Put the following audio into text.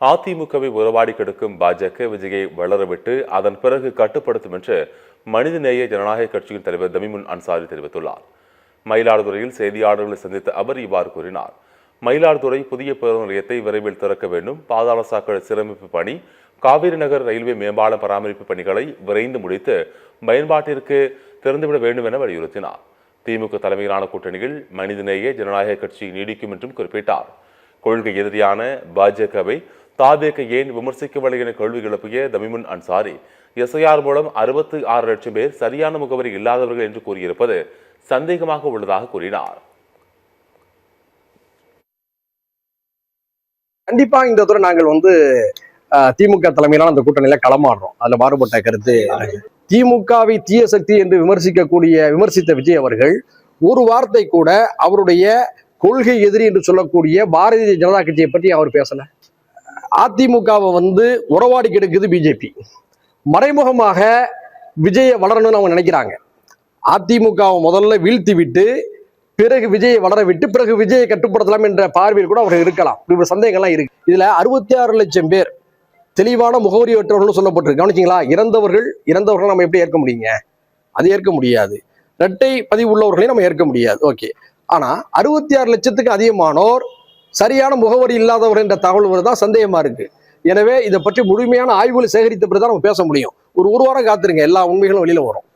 அதிமுகவை உறவாடி கெடுக்கும் பாஜக விஜயை வளரவிட்டு அதன் பிறகு கட்டுப்படுத்தும் என்று மனிதநேய ஜனநாயக கட்சியின் தலைவர் தமிமுன் அன்சாரி தெரிவித்துள்ளார். மயிலாடுதுறையில் செய்தியாளர்களை சந்தித்த அவர் இவ்வாறு கூறினார். மயிலாடுதுறை புதிய பேருந்து நிலையத்தை விரைவில் திறக்க வேண்டும். பாதாள சாக்கடை சீரமைப்பு பணி, காவிரி நகர் ரயில்வே மேம்பாலம் பராமரிப்பு பணிகளை விரைந்து முடித்து பயன்பாட்டிற்கு திறந்துவிட வேண்டும் என வலியுறுத்தினார். திமுக தலைமையிலான கூட்டணியில் மனிதநேய ஜனநாயக கட்சி நீடிக்கும் என்றும் குறிப்பிட்டார். கொள்கை எதிரியான பாஜகவை தாவேக ஏன் விமர்சிக்கவில்லை என கேள்வி எழுப்பிய தமிமுன் அன்சாரி, எஸ்ஐஆர் மூலம் 66 லட்சம் பேர் சரியான முகவரி இல்லாதவர்கள் என்று கூறியிருப்பது சந்தேகமாக உள்ளதாக கூறினார். கண்டிப்பா இந்த தடவை நாங்கள் திமுக தலைமையிலான அந்த கூட்டணியில களமாடுறோம். அதுல மாறுபட்ட கருத்து. திமுகவை தீய சக்தி என்று விமர்சித்த விஜய் அவர்கள் ஒரு வார்த்தை கூட அவருடைய கொள்கை எதிரி என்று சொல்லக்கூடிய பாரதிய ஜனதா கட்சியை பற்றி அவர் பேசல. அதிமுகவை உறவாடி கெடுக்குது பிஜேபி. மறைமுகமாக விஜயை வளரணும்னு அவங்க நினைக்கிறாங்க. அதிமுகவை முதல்ல வீழ்த்தி விட்டு பிறகு விஜயை வளர விட்டு பிறகு விஜயை கட்டுப்படுத்தலாம் என்ற பார்வையில் கூட அவர்கள் இருக்கலாம். இப்படி சந்தேகங்கள்லாம் இருக்கு. இதுல 66 லட்சம் பேர் தெளிவான முகவரியற்றவர்கள் சொல்லப்பட்டிருக்கு. கவனிச்சிங்களா? இறந்தவர்கள் நம்ம எப்படி ஏற்க முடியுங்க? அது ஏற்க முடியாது. இரட்டை பதிவு உள்ளவர்களையும் நம்ம ஏற்க முடியாது. ஓகே. ஆனா 66 லட்சத்துக்கு அதிகமானோர் சரியான முகவரி இல்லாதவர் என்ற தகவல் தான் சந்தேகமா இருக்கு. எனவே இதை பற்றி முழுமையான ஆய்வுகளை சேகரித்த பிறகுதான் நம்ம பேச முடியும். ஒரு வாரம் காத்திருங்க, எல்லா உண்மைகளும் வெளியில வரும்.